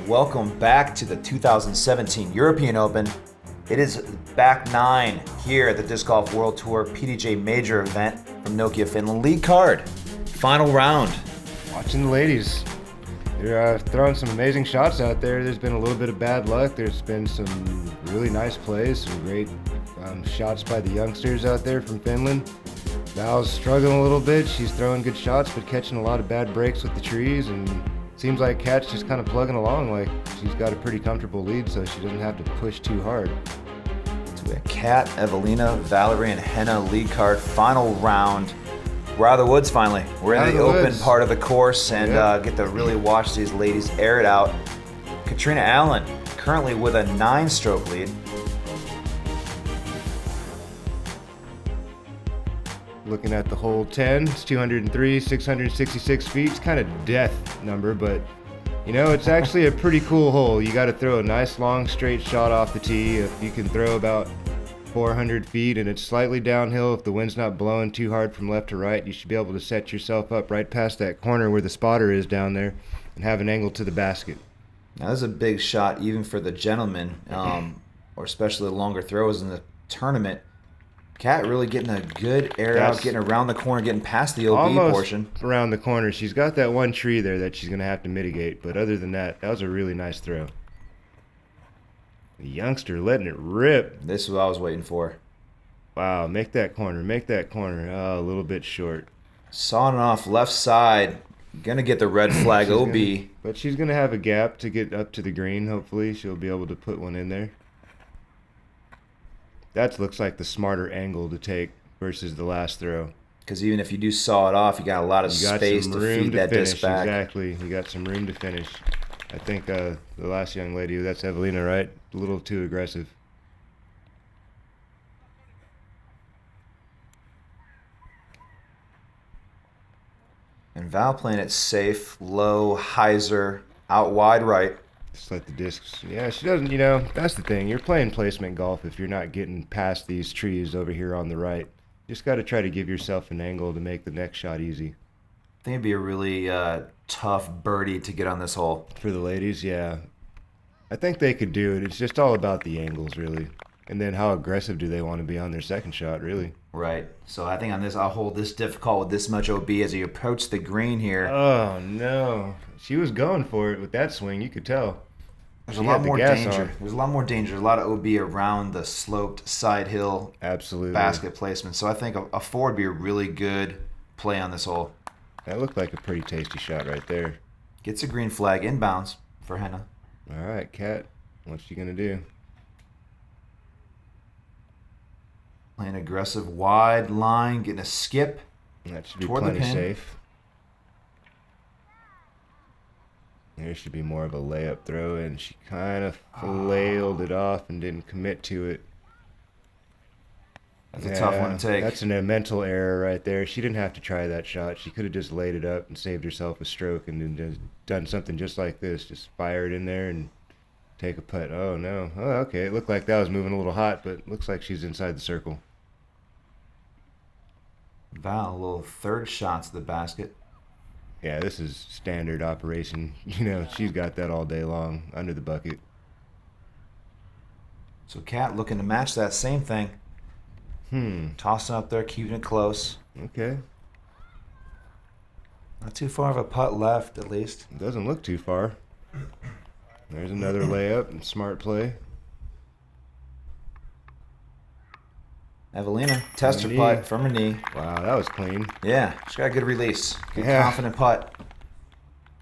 welcome back to the 2017 European Open. It is back 9 here at the Disc Golf World Tour PDJ Major event from Nokia Finland. Lead card, final round. Watching the ladies. They're throwing some amazing shots out there. There's been a little bit of bad luck. There's been some really nice plays, some great shots by the youngsters out there from Finland. Val's struggling a little bit. She's throwing good shots, but catching a lot of bad breaks with the trees, and it seems like Kat's just kind of plugging along like she's got a pretty comfortable lead, so she doesn't have to push too hard. So we have Kat, Eveliina, Valarie, and Henna lead card, final round. We're out of the woods finally. We're in the open part of the course and get to really watch these ladies air it out. Catrina Allen currently with a 9-stroke lead. Looking at the hole 10, it's 203, 666 feet. It's kind of death number, but you know, it's actually a pretty cool hole. You got to throw a nice long straight shot off the tee. If you can throw about 400 feet and it's slightly downhill, if the wind's not blowing too hard from left to right, you should be able to set yourself up right past that corner where the spotter is down there and have an angle to the basket. Now this is a big shot even for the gentlemen, or especially the longer throws in the tournament. Kat really getting a good air out, getting around the corner, getting past the OB almost portion. Around the corner. She's got that one tree there that she's going to have to mitigate, but other than that, that was a really nice throw. The youngster letting it rip. This is what I was waiting for. Wow, make that corner, make that corner. Oh, a little bit short. Sawing off left side. Gonna get the red flag OB. But she's going to have a gap to get up to the green, hopefully. She'll be able to put one in there. That looks like the smarter angle to take versus the last throw. Because even if you do saw it off, you got a lot of space to feed that disc back. Exactly. You got some room to finish. I think the last young lady, that's Eveliina, right? A little too aggressive. And Val playing it safe, low, hyzer, out wide right. Just let the discs. Yeah, she doesn't, you know, that's the thing. You're playing placement golf if you're not getting past these trees over here on the right. You just got to try to give yourself an angle to make the next shot easy. I think it'd be a really tough birdie to get on this hole. For the ladies, yeah. I think they could do it. It's just all about the angles, really. And then how aggressive do they want to be on their second shot, really? Right. So I think on this, I'll hold this difficult with this much OB as you approach the green here. Oh, no. She was going for it with that swing. You could tell. There's a lot more danger. There's a lot more danger. A lot of OB around the sloped side hill. Absolutely. Basket placement. So I think a 4 would be a really good play on this hole. That looked like a pretty tasty shot right there. Gets a green flag inbounds for Henna. All right, Kat. What's she going to do? Playing aggressive wide line, getting a skip. That should be plenty safe. There should be more of a layup throw, and she kind of flailed it off and didn't commit to it. That's a tough one to take. That's a mental error right there. She didn't have to try that shot. She could have just laid it up and saved herself a stroke and then just done something just like this. Just fire it in there and take a putt. Oh, no. Oh, okay. It looked like that was moving a little hot, but looks like she's inside the circle. Val, a little third shot to the basket. Yeah, this is standard operation. You know, she's got that all day long under the bucket. So Kat looking to match that same thing. Tossing up there, keeping it close. Okay. Not too far of a putt left, at least. It doesn't look too far. There's another layup and smart play. Eveliina, test her putt from her knee. Wow, that was clean. Yeah, she got a good release. Good confident putt.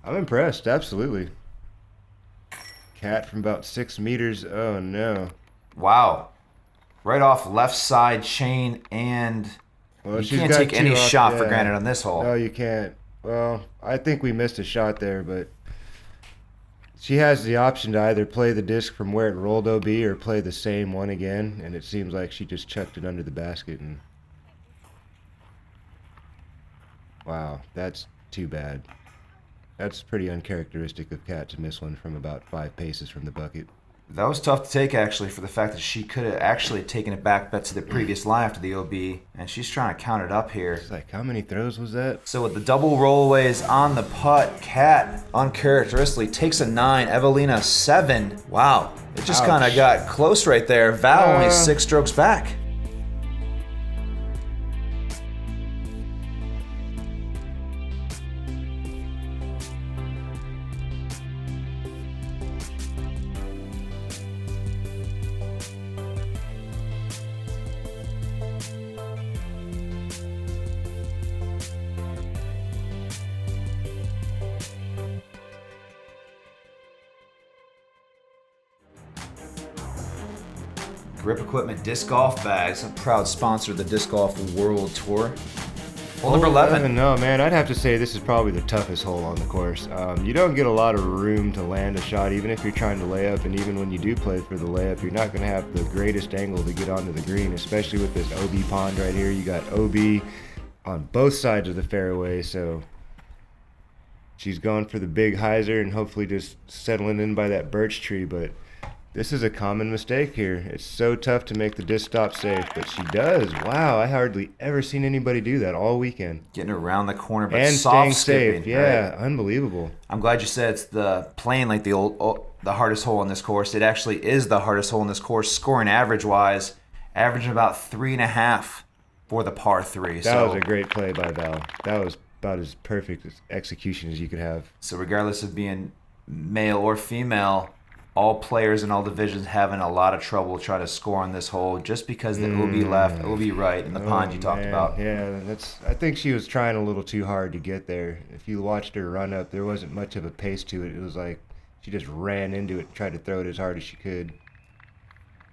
I'm impressed, absolutely. Kat from about 6 meters. Oh, no. Wow. Right off left side chain, and you can't take any shot for granted on this hole. No, you can't. Well, I think we missed a shot there, but she has the option to either play the disc from where it rolled OB or play the same one again, and it seems like she just chucked it under the basket. And wow, that's too bad. That's pretty uncharacteristic of Kat to miss one from about 5 paces from the bucket. That was tough to take, actually, for the fact that she could have actually taken it back to the previous lie after the OB, and she's trying to count it up here. It's like, how many throws was that? So with the double rollaways on the putt, Cat uncharacteristically takes a 9, Eveliina 7. Wow, it just kind of got close right there. Val only 6 strokes back. Grip Equipment Disc Golf Bags, a proud sponsor of the Disc Golf World Tour. Hole number 11. No, man, I'd have to say this is probably the toughest hole on the course. You don't get a lot of room to land a shot, even if you're trying to lay up, and even when you do play for the layup, you're not going to have the greatest angle to get onto the green, especially with this OB pond right here. You got OB on both sides of the fairway, so she's going for the big hyzer and hopefully just settling in by that birch tree, but this is a common mistake here. It's so tough to make the disc stop safe, but she does. Wow, I hardly ever seen anybody do that all weekend. Getting around the corner, but and soft staying safe. Yeah, right? Unbelievable. I'm glad you said it's the the hardest hole on this course. It actually is the hardest hole in this course, scoring average-wise, averaging about 3.5 for the par 3. That was a great play by Val. That was about as perfect execution as you could have. So regardless of being male or female, all players in all divisions having a lot of trouble trying to score on this hole just because the OB left, OB right, and the pond you talked about. Yeah, I think she was trying a little too hard to get there. If you watched her run up, there wasn't much of a pace to it. It was like she just ran into it and tried to throw it as hard as she could.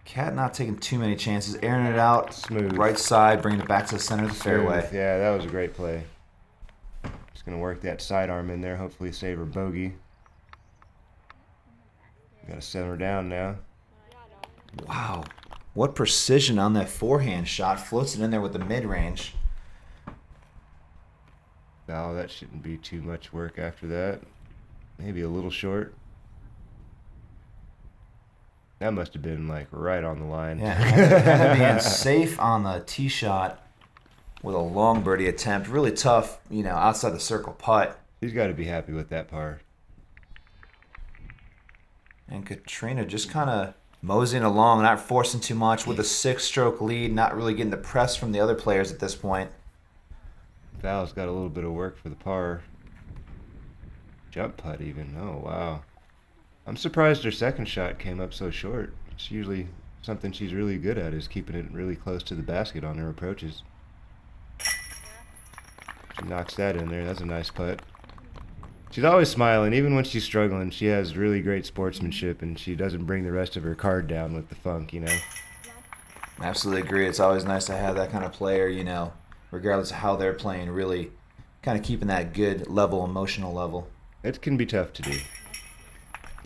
Cat not taking too many chances, airing it out. Smooth. Right side, bringing it back to the center of the fairway. Yeah, that was a great play. Just going to work that sidearm in there, hopefully save her bogey. Got to settle her down now. Wow. What precision on that forehand shot. Floats it in there with the mid-range. Oh, that shouldn't be too much work after that. Maybe a little short. That must have been like right on the line. Yeah, had to be in safe on the tee shot with a long birdie attempt. Really tough, outside the circle putt. He's got to be happy with that par. And Catrina just kind of moseying along, not forcing too much with a 6-stroke lead, not really getting the press from the other players at this point. Val's got a little bit of work for the par. Jump putt even. Oh, wow. I'm surprised her second shot came up so short. It's usually something she's really good at, is keeping it really close to the basket on her approaches. She knocks that in there. That's a nice putt. She's always smiling, even when she's struggling. She has really great sportsmanship, and she doesn't bring the rest of her card down with the funk, Absolutely agree. It's always nice to have that kind of player, regardless of how they're playing, really kind of keeping that good level, emotional level. It can be tough to do.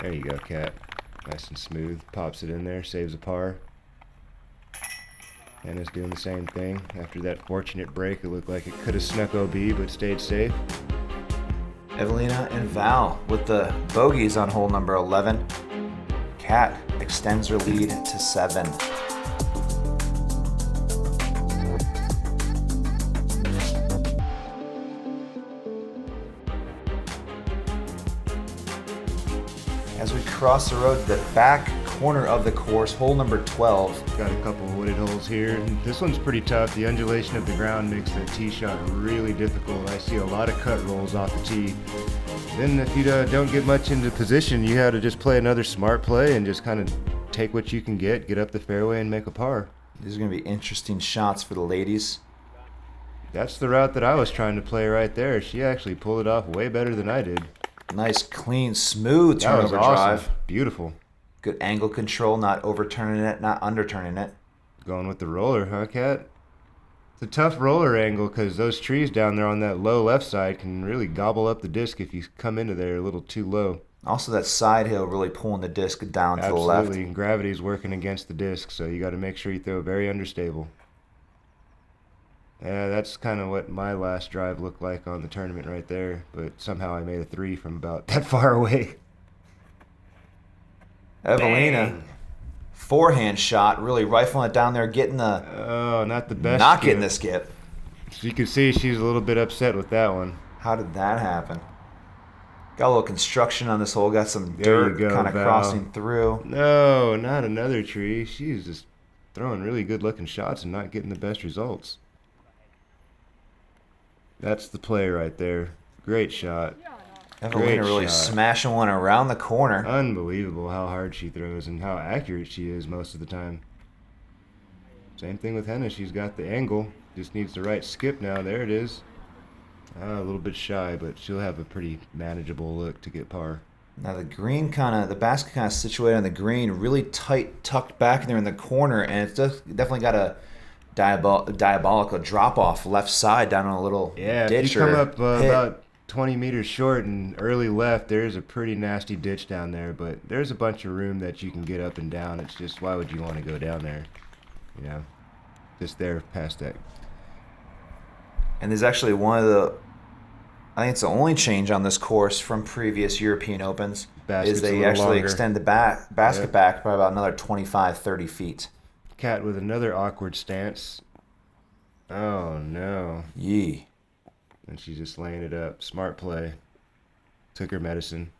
There you go, Cat. Nice and smooth. Pops it in there, saves a par. Henna's doing the same thing. After that fortunate break, it looked like it could have snuck OB, but stayed safe. Eveliina and Val with the bogeys on hole number 11. Cat extends her lead to 7. As we cross the road to the back corner of the course, hole number 12. Got a couple of wooded holes here. This one's pretty tough. The undulation of the ground makes that tee shot really difficult. I see a lot of cut rolls off the tee. Then if you don't get much into position, you have to just play another smart play and just kind of take what you can get up the fairway and make a par. These are going to be interesting shots for the ladies. That's the route that I was trying to play right there. She actually pulled it off way better than I did. Nice, clean, smooth turnover drive. Beautiful. Good angle control, not overturning it, not underturning it. Going with the roller, huh, Cat? It's a tough roller angle because those trees down there on that low left side can really gobble up the disc if you come into there a little too low. Also, that side hill really pulling the disc down to the left. Absolutely, and gravity's working against the disc, so you got to make sure you throw very understable. Yeah, that's kind of what my last drive looked like on the tournament right there, but somehow I made a 3 from about that far away. Eveliina, forehand shot, really rifling it down there, getting the... Oh, not the best Not skip. getting the skip. So you can see she's a little bit upset with that one. How did that happen? Got a little construction on this hole. Got some There you dirt go, kind of Val. crossing through. No, not another tree. She's just throwing really good-looking shots and not getting the best results. That's the play right there. Great shot. Eveliina really smashing one around the corner. Unbelievable how hard she throws and how accurate she is most of the time. Same thing with Henna. She's got the angle. Just needs the right skip now. There it is. A little bit shy, but she'll have a pretty manageable look to get par. Now the green the basket kind of situated on the green, really tight, tucked back in there in the corner, and it's definitely got a diabolical drop off left side down on a little ditch. If you come up about 20 meters short and early left, there's a pretty nasty ditch down there, but there's a bunch of room that you can get up and down. It's just, why would you want to go down there? You know, just there past that. And there's actually I think it's the only change on this course from previous European Opens Basket's is they actually longer. extend the basket back by about another 25, 30 feet. Cat with another awkward stance. Oh, no. Yee. And she's just laying it up. Smart play. Took her medicine.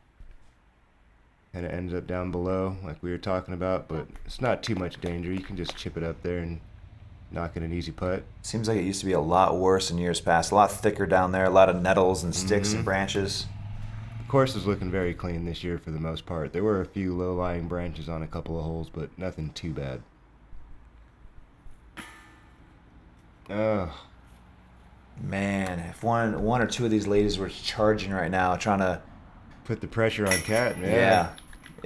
And it ends up down below, like we were talking about, but it's not too much danger. You can just chip it up there and knock in an easy putt. Seems like it used to be a lot worse in years past. A lot thicker down there, a lot of nettles and sticks and branches. The course is looking very clean this year for the most part. There were a few low-lying branches on a couple of holes, but nothing too bad. Oh. Man, if one or two of these ladies were charging right now, trying to put the pressure on Cat, man. Yeah.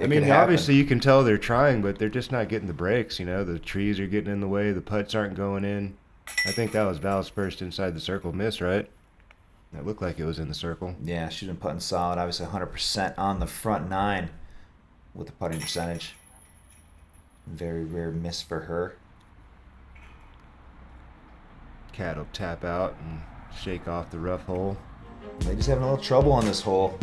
I mean, obviously you can tell they're trying, but they're just not getting the breaks, you know. The trees are getting in the way, the putts aren't going in. I think that was Val's first inside the circle miss, right? That looked like it was in the circle. Yeah, she's been putting solid, obviously 100% on the front nine with the putting percentage. Very rare miss for her. Cat will tap out and shake off the rough hole. Ladies having a little trouble on this hole.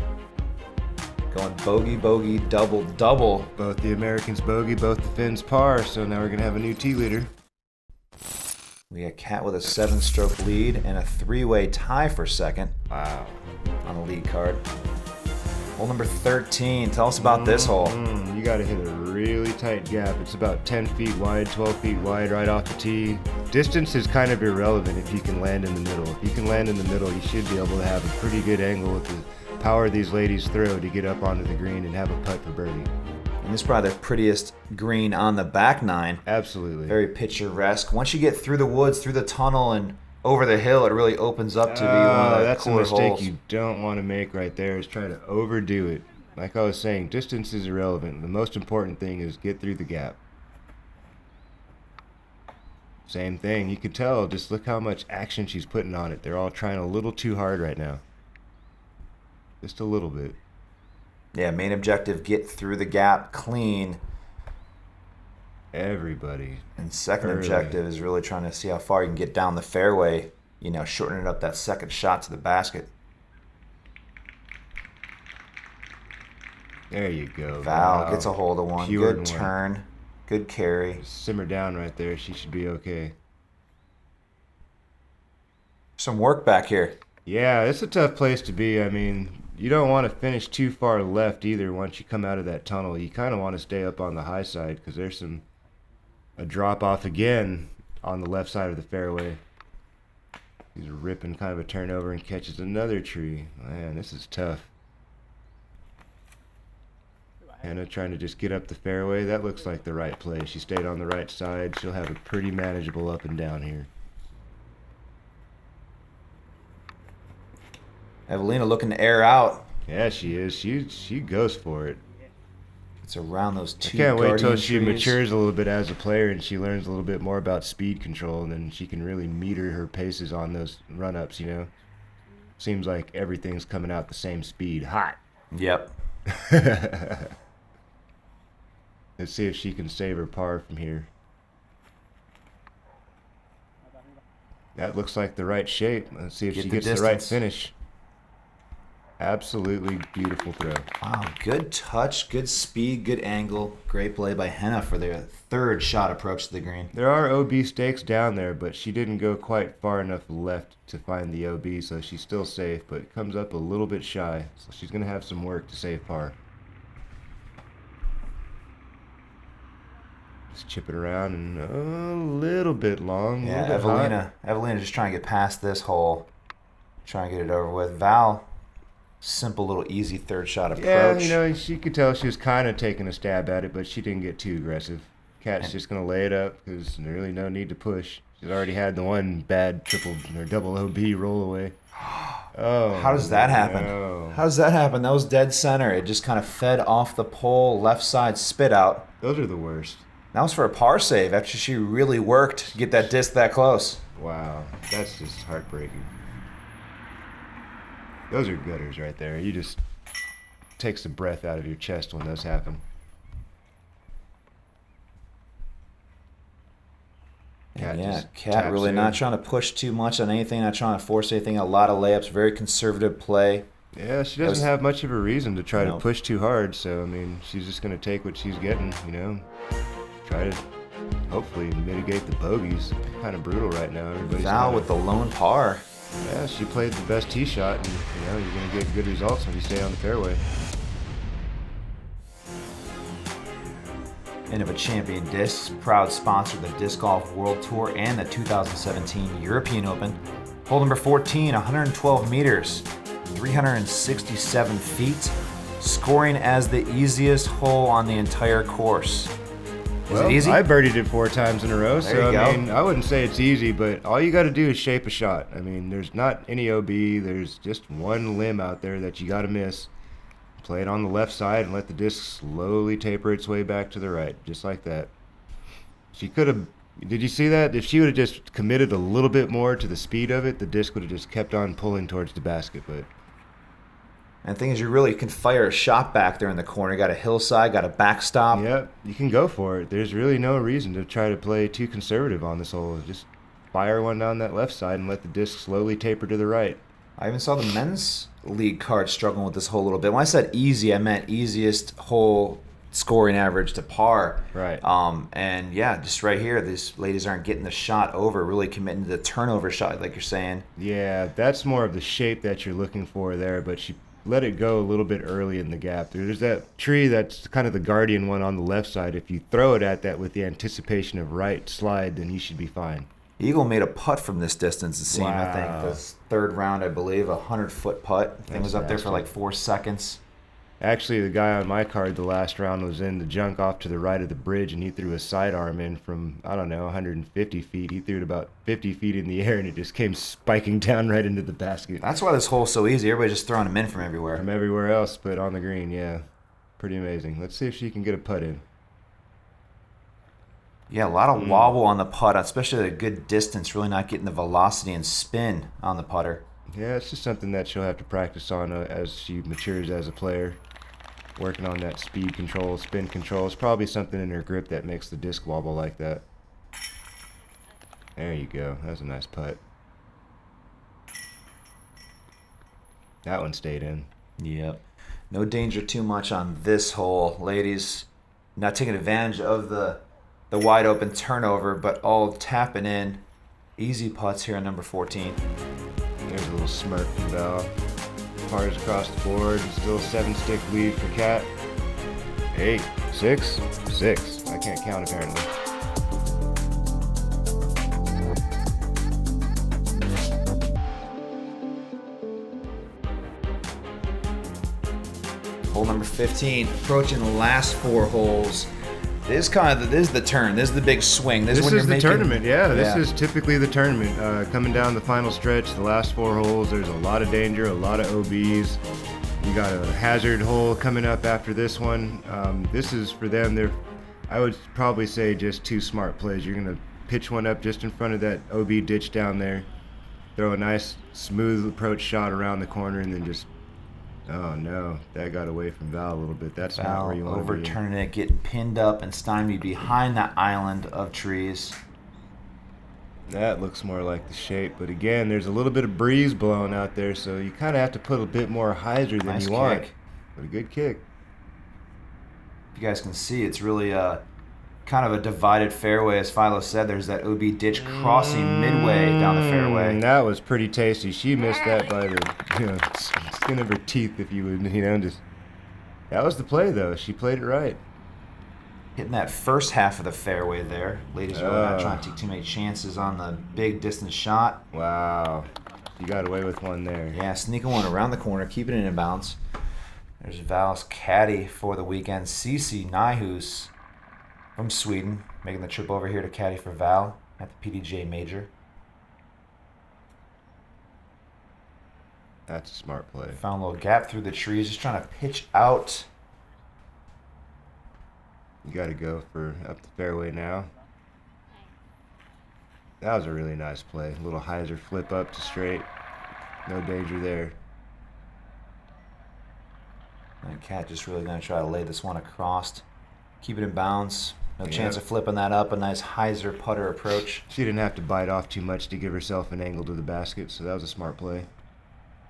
Going bogey, bogey, double, double. Both the Americans bogey, both the Finns par, so now we're going to have a new tee leader. We got Cat with a 7-stroke lead and a 3-way tie for second. Wow. On the lead card. Hole number 13. Tell us about this hole. You got to hit a really tight gap. It's about 10 feet wide, 12 feet wide right off the tee. Distance is kind of irrelevant if you can land in the middle. If you can land in the middle, you should be able to have a pretty good angle with the power these ladies throw to get up onto the green and have a putt for birdie. And this is probably the prettiest green on the back nine. Absolutely. Very picturesque. Once you get through the woods, through the tunnel, and over the hill, it really opens up to be one of the that's cooler a mistake holes. You don't want to make right there, is try to overdo it. Like I was saying, distance is irrelevant. The most important thing is get through the gap. Same thing. You can tell, just look how much action she's putting on it. They're all trying a little too hard right now. Just a little bit. Yeah, main objective, get through the gap clean. Everybody. And second objective is really trying to see how far you can get down the fairway, you know, shortening up that second shot to the basket. There you go. Val gets a hold of one. Pure Good turn. Good carry. Simmer down right there. She should be okay. Some work back here. Yeah, it's a tough place to be. I mean, you don't want to finish too far left either once you come out of that tunnel. You kind of want to stay up on the high side because there's a drop off again on the left side of the fairway. He's ripping kind of a turnover and catches another tree. Man, this is tough. Henna trying to just get up the fairway. That looks like the right play. She stayed on the right side. She'll have a pretty manageable up and down here. Eveliina looking to air out. Yeah, she is. She goes for it. It's around those two. I can't wait till she trees. matures a little bit as a player and she learns a little bit more about speed control, and then she can really meter her paces on those run-ups, you know? Seems like everything's coming out the same speed. Hot. Yep. Let's see if she can save her par from here. That looks like the right shape. Let's see if she gets the right finish. Absolutely beautiful throw. Wow, good touch, good speed, good angle. Great play by Henna for their third shot approach to the green. There are OB stakes down there, but she didn't go quite far enough left to find the OB, so she's still safe, but it comes up a little bit shy. So she's going to have some work to save par. Just chip it around and a little bit long. Yeah, Eveliina just trying to get past this hole. Trying to get it over with. Val, simple little easy third shot approach. Yeah, you know, she could tell she was kind of taking a stab at it, but she didn't get too aggressive. Cat's just going to lay it up because there's really no need to push. She's already had the one bad triple or double OB roll away. Oh, how does that happen? No. How does that happen? That was dead center. It just kind of fed off the pole, left side spit out. Those are the worst. That was for a par save after she really worked to get that disc that close. Wow, that's just heartbreaking. Those are gutters right there. You just takes the breath out of your chest when those happen. Cat really not trying to push too much on anything, not trying to force anything. A lot of layups, very conservative play. Yeah, she doesn't have much of a reason to try to push too hard. So, I mean, she's just going to take what she's getting, you know. Try to hopefully mitigate the bogeys. Kind of brutal right now. Everybody's Val with the lone par. Yeah, she played the best tee shot, and, you know, you're going to get good results when you stay on the fairway. Innova Champion Discs, proud sponsor of the Disc Golf World Tour and the 2017 European Open. Hole number 14, 112 meters, 367 feet, scoring as the easiest hole on the entire course. Is it easy? I birdied it 4 times in a row, so I mean, I wouldn't say it's easy, but all you got to do is shape a shot. I mean, there's not any OB, there's just one limb out there that you got to miss. Play it on the left side and let the disc slowly taper its way back to the right, just like that. She could have, did you see that? If she would have just committed a little bit more to the speed of it, the disc would have just kept on pulling towards the basket. But and the thing is, you really can fire a shot back there in the corner. You got a hillside, got a backstop. Yep, you can go for it. There's really no reason to try to play too conservative on this hole. Just fire one down that left side and let the disc slowly taper to the right. I even saw the men's league card struggling with this hole a little bit. When I said easy, I meant easiest hole scoring average to par. Right. And yeah, just right here, these ladies aren't getting the shot over, really committing to the turnover shot, like you're saying. Yeah, that's more of the shape that you're looking for there, but she let it go a little bit early in the gap. There's that tree that's kind of the guardian one on the left side. If you throw it at that with the anticipation of right slide, then you should be fine. Eagle made a putt from this distance, it seemed. Wow. I think the third round, I believe, 100-foot putt. Thing was up there for like 4 seconds. Actually, the guy on my card the last round was in the junk off to the right of the bridge, and he threw a sidearm in from, I don't know, 150 feet. He threw it about 50 feet in the air, and it just came spiking down right into the basket. That's why this hole's so easy. Everybody's just throwing them in from everywhere. From everywhere else, but on the green, yeah. Pretty amazing. Let's see if she can get a putt in. Yeah, a lot of wobble on the putt, especially at a good distance, really not getting the velocity and spin on the putter. Yeah, it's just something that she'll have to practice on as she matures as a player. Working on that speed control, spin control. It's probably something in her grip that makes the disc wobble like that. There you go. That was a nice putt. That one stayed in. Yep. No danger too much on this hole, ladies. Not taking advantage of the wide open turnover, but all tapping in. Easy putts here on number 14. There's a little smirk from Val. Pars across the board. Still 7-stick lead for Cat. 8, 6, 6. I can't count apparently. Hole number 15, approaching the last 4 holes. This is the turn. This is the big swing. This is the tournament, yeah. This is typically the tournament. Coming down the final stretch, the last 4 holes, there's a lot of danger, a lot of OBs. You got a hazard hole coming up after this one. This is for them. I would probably say just 2 smart plays. You're going to pitch one up just in front of that OB ditch down there, throw a nice smooth approach shot around the corner, and then just, oh no, that got away from Val a little bit. That's Val not where you want to be. overturning it, getting pinned up and stymied behind that island of trees. That looks more like the shape, but again, there's a little bit of breeze blowing out there, so you kind of have to put a bit more hyzer than you want. But a good kick. If you guys can see, it's really kind of a divided fairway, as Philo said. There's that OB ditch crossing midway down the fairway. That was pretty tasty. She missed that by the skin of her teeth, if you would, just. That was the play, though. She played it right. Hitting that first half of the fairway there. Ladies really not trying to take too many chances on the big distance shot. Wow. You got away with one there. Yeah, sneaking one around the corner, keeping it in bounds. There's Val's caddy for the weekend, Cici Nyhus from Sweden, making the trip over here to caddy for Val at the PDJ Major. That's a smart play. Found a little gap through the trees, just trying to pitch out. You got to go for up the fairway now. That was a really nice play. A little hyzer flip up to straight. No danger there. And Cat just really going to try to lay this one across. Keep it in bounds. No chance of flipping that up. A nice hyzer putter approach. She didn't have to bite off too much to give herself an angle to the basket, so that was a smart play.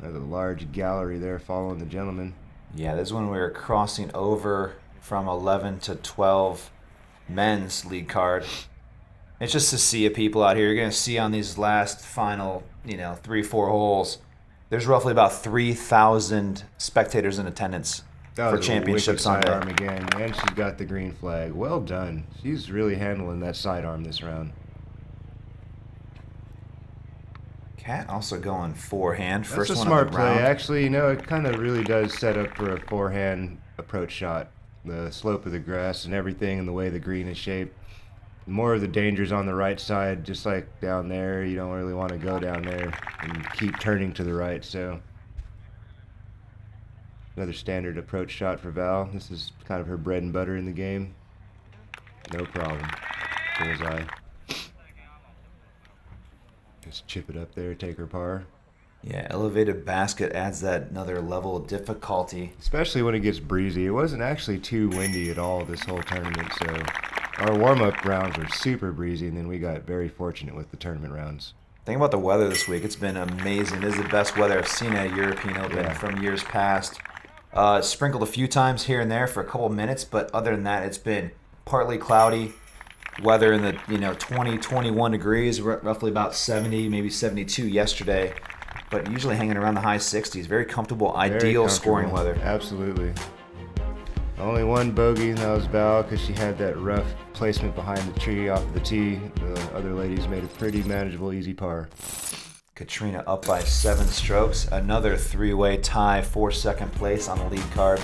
There's a large gallery there following the gentleman. Yeah, this is when we were crossing over from 11 to 12 men's lead card. It's just a sea of people out here. You're going to see on these last final, 3-4 holes, there's roughly about 3,000 spectators in attendance for championship Sunday. Sidearm again, and she's got the green flag. Well done. She's really handling that sidearm this round. Cat also going forehand. First That's a one smart of the play. round. Actually, it kind of really does set up for a forehand approach shot. The slope of the grass and everything and the way the green is shaped. More of the danger's on the right side, just like down there. You don't really want to go down there and keep turning to the right. So another standard approach shot for Val. This is kind of her bread and butter in the game. No problem. Bullseye. Just chip it up there, take her par. Yeah, elevated basket adds that another level of difficulty. Especially when it gets breezy. It wasn't actually too windy at all this whole tournament, so our warm-up rounds were super breezy, and then we got very fortunate with the tournament rounds. Think about the weather this week. It's been amazing. This is the best weather I've seen at a European Open from years past. Sprinkled a few times here and there for a couple minutes, but other than that, it's been partly cloudy. Weather in the 20, 21 degrees, roughly about 70, maybe 72 yesterday, but usually hanging around the high 60s. Very comfortable, ideal scoring weather. Absolutely. Only one bogey, and that was Val, because she had that rough placement behind the tree off the tee. The other ladies made a pretty manageable, easy par. Catrina up by 7 strokes. Another 3-way tie for second place on the lead card.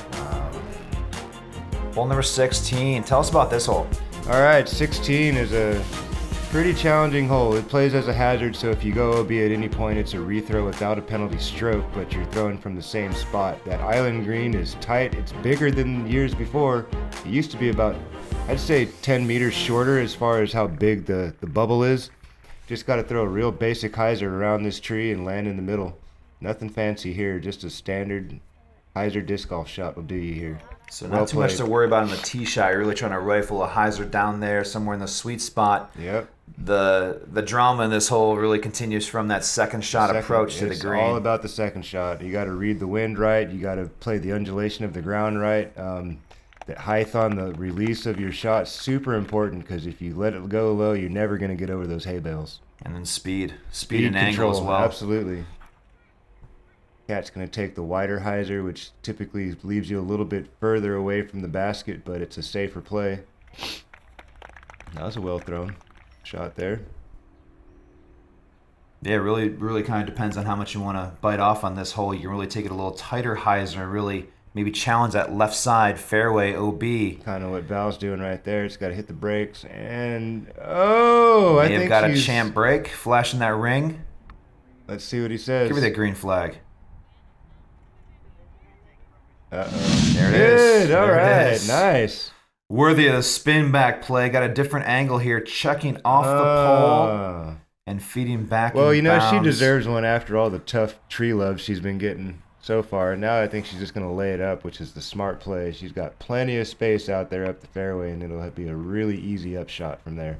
Hole number 16. Tell us about this hole. All right, 16 is a pretty challenging hole. It plays as a hazard, so if you go OB at any point, it's a rethrow without a penalty stroke, but you're throwing from the same spot. That island green is tight. It's bigger than years before. It used to be about, I'd say, 10 meters shorter as far as how big the bubble is. Just got to throw a real basic hyzer around this tree and land in the middle. Nothing fancy here, just a standard hyzer disc golf shot will do you here. So not too much to worry about in the tee shot. You're really trying to rifle a hyzer down there somewhere in the sweet spot. Yep. The drama in this hole really continues from that second shot approach to the green. It's all about the second shot. You got to read the wind right. You got to play the undulation of the ground right. The height on the release of your shot super important, because if you let it go low, you're never going to get over those hay bales. And then speed and angle as well. Absolutely. Cat's going to take the wider hyzer, which typically leaves you a little bit further away from the basket, but it's a safer play. That was a well thrown shot there. Yeah, really kind of depends on how much you want to bite off on this hole. You can really take it a little tighter hyzer, really maybe challenge that left side fairway OB. Kind of what Val's doing right there. It's got to hit the brakes, and I think got a champ break, flashing that ring. Let's see what he says. Give me that green flag. Uh-oh. There it is. Good. All right. Nice. Worthy of the spin back play. Got a different angle here, checking off the pole and feeding back. Well, in bounds. She deserves one after all the tough tree love she's been getting so far. Now I think she's just going to lay it up, which is the smart play. She's got plenty of space out there up the fairway, and it'll be a really easy upshot from there.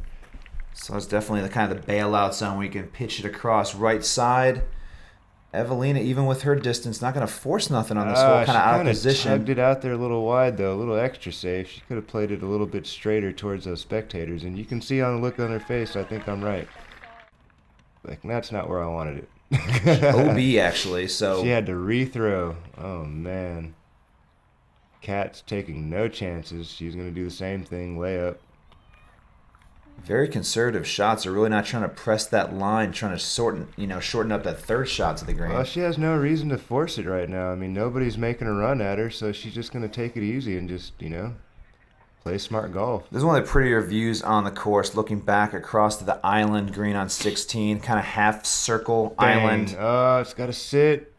So it's definitely the kind of the bailout zone where you can pitch it across right side. Eveliina, even with her distance, not going to force nothing on this hole, kind of out of position. She tugged it out there a little wide, though, a little extra safe. She could have played it a little bit straighter towards those spectators, and you can see on the look on her face, I think I'm right. Like, that's not where I wanted it. OB, actually, so... She had to rethrow. Oh, man. Kat's taking no chances. She's going to do the same thing, layup. Very conservative shots. They're really not trying to press that line, trying to shorten up that third shot to the green. Well, she has no reason to force it right now. I mean, nobody's making a run at her, so she's just going to take it easy and just, play smart golf. This is one of the prettier views on the course, looking back across to the island green on 16, kind of half circle island. Oh, it's got to sit.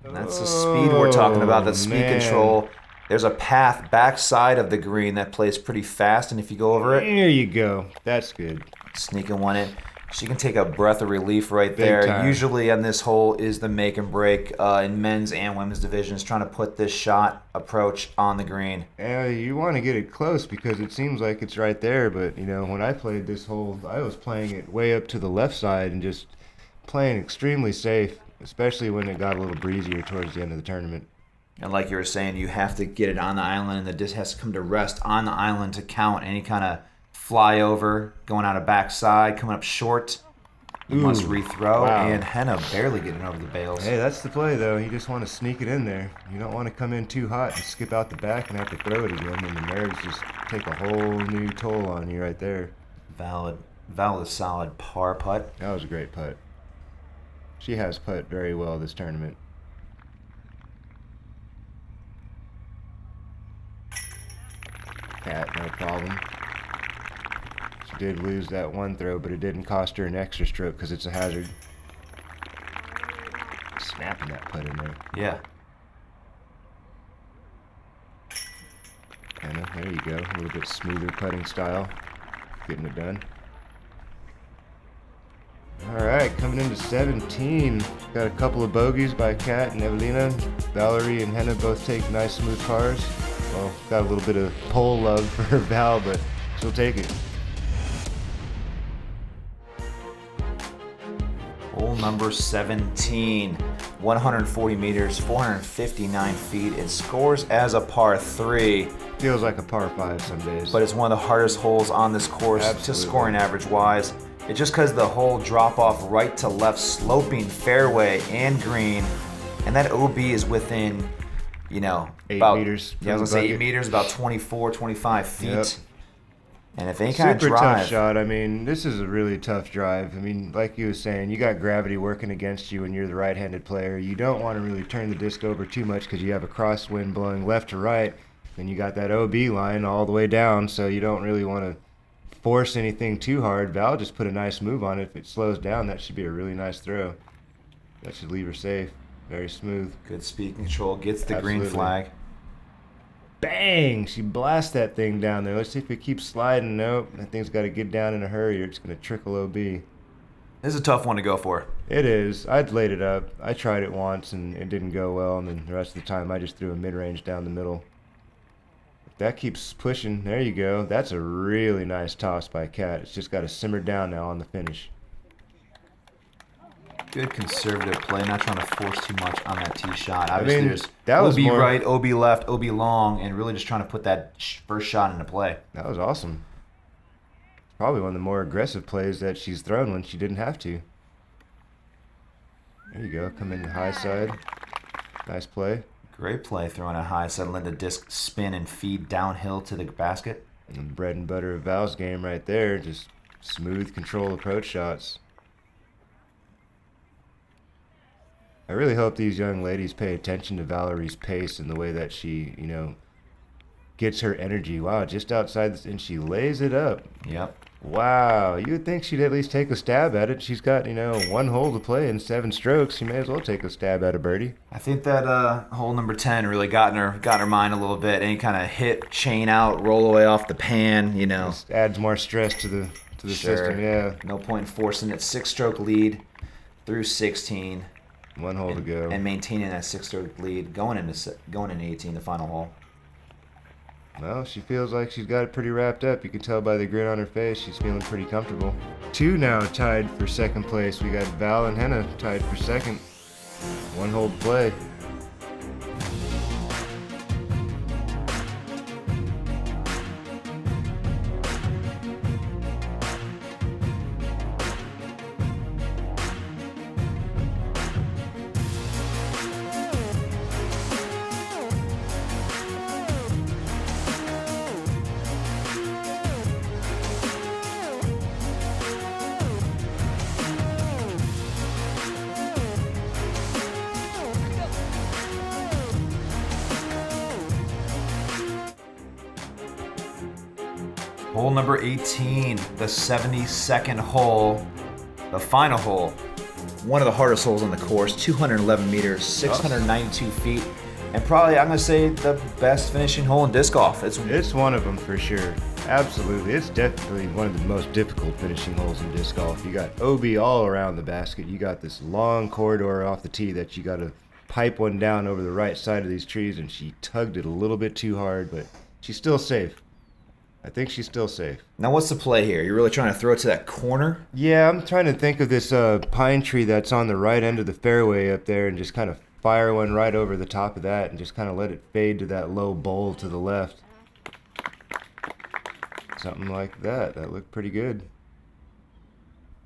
And that's the speed we're talking about, the speed control. There's a path backside of the green that plays pretty fast, and if you go over it... There you go. That's good. Sneaking one in. She can take a breath of relief right there. Time. Usually on this hole is the make and break in men's and women's divisions, trying to put this shot approach on the green. You want to get it close because it seems like it's right there, but, when I played this hole, I was playing it way up to the left side and just playing extremely safe, especially when it got a little breezier towards the end of the tournament. And like you were saying, you have to get it on the island, and the disc has to come to rest on the island to count any kind of flyover, going out of backside, coming up short. You must rethrow, wow. And Henna barely getting over the bails. Hey, that's the play, though. You just want to sneak it in there. You don't want to come in too hot and skip out the back and have to throw it again, and the nerves just take a whole new toll on you right there. Valid solid par putt. That was a great putt. She has putt very well this tournament. Cat, no problem. She did lose that one throw, but it didn't cost her an extra stroke because it's a hazard. Snapping that putt in there. Yeah. Henna, there you go. A little bit smoother putting style. Getting it done. Alright, coming into 17. Got a couple of bogeys by Kat and Eveliina. Valarie and Henna both take nice smooth pars. Well, got a little bit of pole love for Val, but she'll take it. Hole number 17, 140 meters, 459 feet. It scores as a par 3. Feels like a par 5 some days. But it's one of the hardest holes on this course to scoring average wise. It's just because the hole drop off right to left, sloping fairway and green, and that OB is within, 8 about, meters. Yeah, I was going to say 8 meters, about 24, 25 feet. Yep. And if any kind of Super drive... tough shot. I mean, this is a really tough drive. I mean, like you were saying, you got gravity working against you when you're the right-handed player. You don't want to really turn the disc over too much because you have a crosswind blowing left to right. Then you got that OB line all the way down, so you don't really want to force anything too hard. Val just put a nice move on it. If it slows down, that should be a really nice throw. That should leave her safe. Very smooth. Good speed control. Gets the green flag. Bang! She blasts that thing down there. Let's see if it keeps sliding. Nope. That thing's got to get down in a hurry or it's going to trickle OB. This is a tough one to go for. It is. I'd laid it up. I tried it once and it didn't go well, and then the rest of the time I just threw a mid-range down the middle. If that keeps pushing, there you go. That's a really nice toss by Kat. It's just got to simmer down now on the finish. Good conservative play, not trying to force too much on that tee shot. Obviously, there's that was OB right, OB left, OB long, and really just trying to put that first shot into play. That was awesome. Probably one of the more aggressive plays that she's thrown when she didn't have to. There you go. Come in the high side. Nice play. Great play, throwing a high side, let the disc spin and feed downhill to the basket. And the bread and butter of Val's game right there. Just smooth control approach shots. I really hope these young ladies pay attention to Valarie's pace and the way that she, gets her energy. Wow, just outside this, and she lays it up. Yep. Wow, you would think she'd at least take a stab at it. She's got, one hole to play in 7 strokes. She may as well take a stab at a birdie. I think that hole number 10 really got in her mind a little bit. Any kind of hit, chain out, roll away off the pan, Just adds more stress to the system, yeah. No point in forcing it. 6-stroke lead through 16. 1 hole to go. And maintaining that 6-stroke lead going into 18, the final hole. Well, she feels like she's got it pretty wrapped up. You can tell by the grin on her face. She's feeling pretty comfortable. 2 now tied for second place. We got Val and Henna tied for second. 1 hole to play. Hole number 18, the 72nd hole, the final hole. One of the hardest holes on the course, 211 meters, 692 feet, and probably, I'm going to say, the best finishing hole in disc golf. It's one of them for sure. Absolutely. It's definitely one of the most difficult finishing holes in disc golf. You got OB all around the basket. You got this long corridor off the tee that you got to pipe one down over the right side of these trees, and she tugged it a little bit too hard, but she's still safe. I think she's still safe. Now, what's the play here? You're really trying to throw it to that corner? Yeah, I'm trying to think of this pine tree that's on the right end of the fairway up there and just kind of fire one right over the top of that and just kind of let it fade to that low bowl to the left. Something like that. That looked pretty good.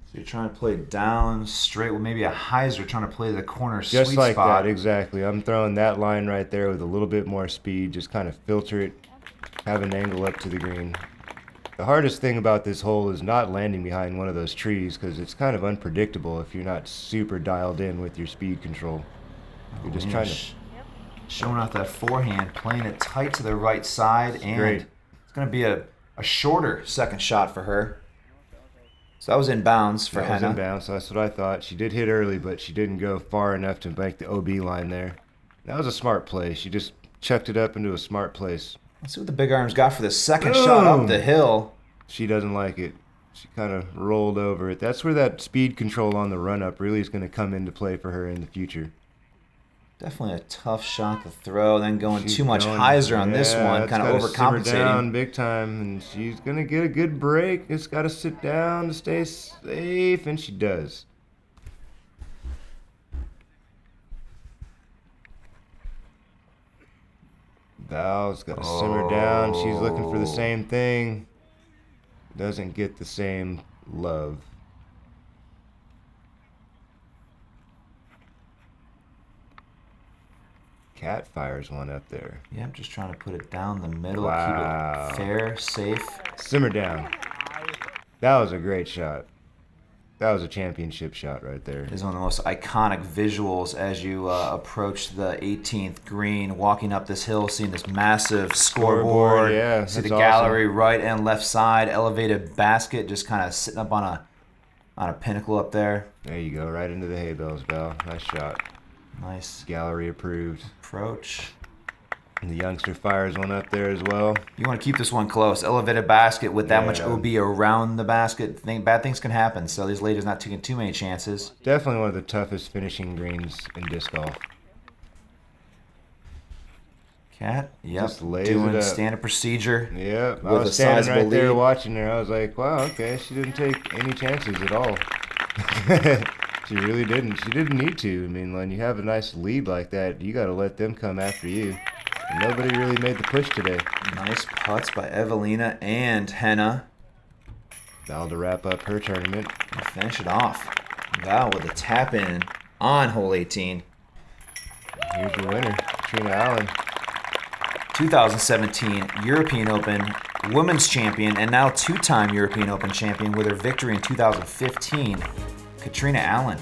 So you're trying to play down straight with maybe a hyzer, trying to play the corner sweet spot. Just like that, exactly. I'm throwing that line right there with a little bit more speed, just kind of filter it, have an angle up to the green. The hardest thing about this hole is not landing behind one of those trees because it's kind of unpredictable if you're not super dialed in with your speed control. You're just trying to... Showing off that forehand, playing it tight to the right side, and great. It's going to be a shorter second shot for her. So that was in bounds for Henna. That was in bounds, that's what I thought. She did hit early, but she didn't go far enough to make the OB line there. That was a smart play. She just chucked it up into a smart place. Let's see what the big arms got for the second shot up the hill. She doesn't like it. She kind of rolled over it. That's where that speed control on the run-up really is going to come into play for her in the future. Definitely a tough shot to throw. Then going too much hyzer on this one, kind of overcompensating. Simmer down big time, and she's going to get a good break. It's got to sit down to stay safe, and she does. Val's got to simmer down. She's looking for the same thing. Doesn't get the same love. Cat fires one up there. Yeah, I'm just trying to put it down the middle. Wow. Keep it fair, safe. Simmer down. That was a great shot. That was a championship shot right there. It is one of the most iconic visuals as you approach the 18th green, walking up this hill, seeing this massive scoreboard. Yeah, see the gallery right and left side, elevated basket, just kind of sitting up on a pinnacle up there. There you go, right into the hay bales, Val. Nice shot. Nice. Gallery approved. Approach. And the youngster fires one up there as well. You want to keep this one close. Elevated basket with that much OB around the basket. Bad things can happen, so these ladies not taking too many chances. Definitely one of the toughest finishing greens in disc golf. Cat, yep, Just lays doing it up. Standard procedure. Yep, I with was a standing sizable right there lead. watching her. I was like, wow, okay, she didn't take any chances at all. She really didn't. She didn't need to. I mean, when you have a nice lead like that, you got to let them come after you. And nobody really made the push today. Nice putts by Eveliina and Henna. Val to wrap up her tournament. And finish it off. Val with a tap in on hole 18. Here's your winner, Catrina Allen. 2017 European Open Women's Champion and now two-time European Open Champion with her victory in 2015, Catrina Allen.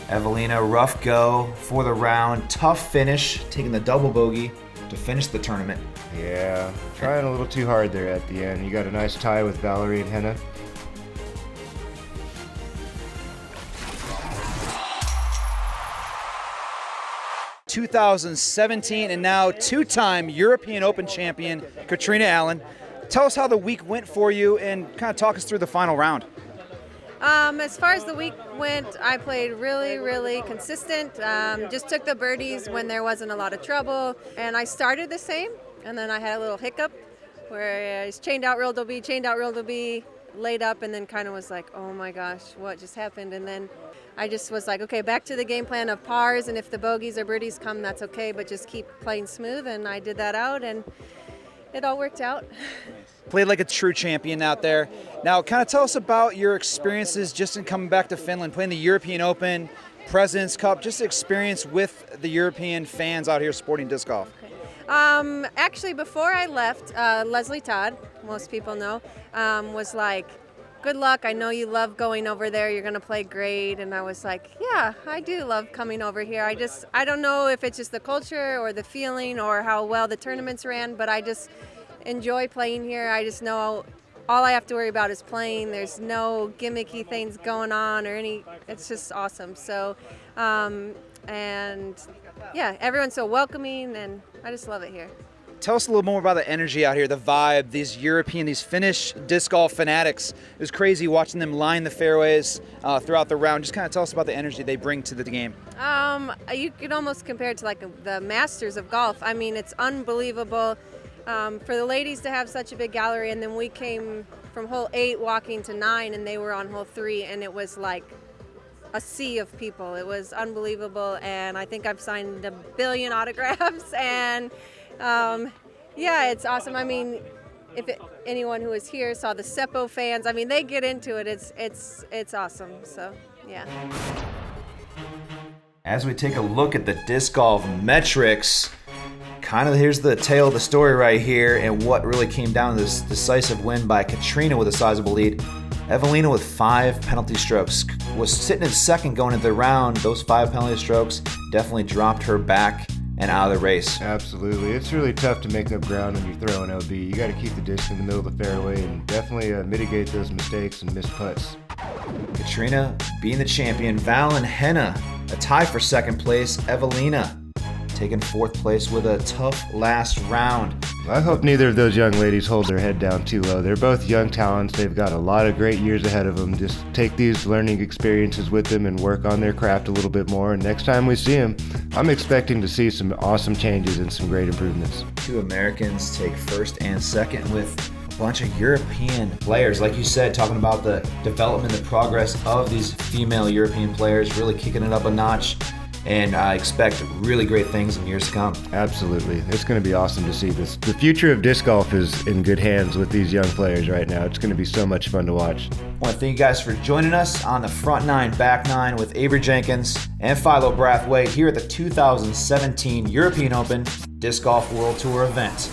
Eveliina, rough go for the round. Tough finish, taking the double bogey to finish the tournament. Yeah, trying a little too hard there at the end. You got a nice tie with Valarie and Henna. ...2017 and now two-time European Open champion, Catrina Allen. Tell us how the week went for you and kind of talk us through the final round. As far as the week went, I played really, really consistent. Just took the birdies when there wasn't a lot of trouble. And I started the same. and then I had a little hiccup where I was chained out real to be, laid up, and then kind of was like, oh my gosh, what just happened? And then I just was like, okay, back to the game plan of pars, and if the bogeys or birdies come, that's okay, but just keep playing smooth, and I did that out, and it all worked out. Played like a true champion out there. Now, kind of tell us about your experiences just in coming back to Finland, playing the European Open, President's Cup, just experience with the European fans out here supporting disc golf. Actually, before I left, Leslie Todd, most people know, was like, good luck. I know you love going over there. You're going to play great. And I was like, yeah, I do love coming over here. I don't know if it's just the culture or the feeling or how well the tournaments ran, but I just enjoy playing here. I just know all I have to worry about is playing. There's no gimmicky things going on it's just awesome. So, and yeah, everyone's so welcoming, and I just love it here. Tell us a little more about the energy out here, the vibe, these Finnish disc golf fanatics. It was crazy watching them line the fairways throughout the round. Just kind of tell us about the energy they bring to the game. You could almost compare it to like the Masters of golf. I mean, it's unbelievable for the ladies to have such a big gallery, and then we came from hole 8 walking to 9, and they were on hole 3, and it was like a sea of people. It was unbelievable, and I think I've signed 1 billion autographs, and yeah, it's awesome. I mean, anyone who was here saw the Seppo fans. I mean, they get into it. It's awesome. So, yeah. As we take a look at the disc golf metrics, kind of here's the tale of the story right here, and what really came down to this decisive win by Catrina with a sizable lead. Eveliina with 5 penalty strokes was sitting in second going into the round. Those 5 penalty strokes definitely dropped her back and out of the race. Absolutely. It's really tough to make up ground when you're throwing OB. You got to keep the disc in the middle of the fairway and definitely mitigate those mistakes and missed putts. Catrina being the champion. Val and Henna a tie for second place. Eveliina taking 4th place with a tough last round. I hope neither of those young ladies hold their head down too low. They're both young talents. They've got a lot of great years ahead of them. Just take these learning experiences with them and work on their craft a little bit more. And next time we see them, I'm expecting to see some awesome changes and some great improvements. 2 Americans take 1st and 2nd with a bunch of European players. Like you said, talking about the development, the progress of these female European players, really kicking it up a notch. And I expect really great things in years to come. Absolutely. It's going to be awesome to see this. The future of disc golf is in good hands with these young players right now. It's going to be so much fun to watch. I want to thank you guys for joining us on the Front 9, Back 9 with Avery Jenkins and Philo Brathwaite here at the 2017 European Open Disc Golf World Tour event.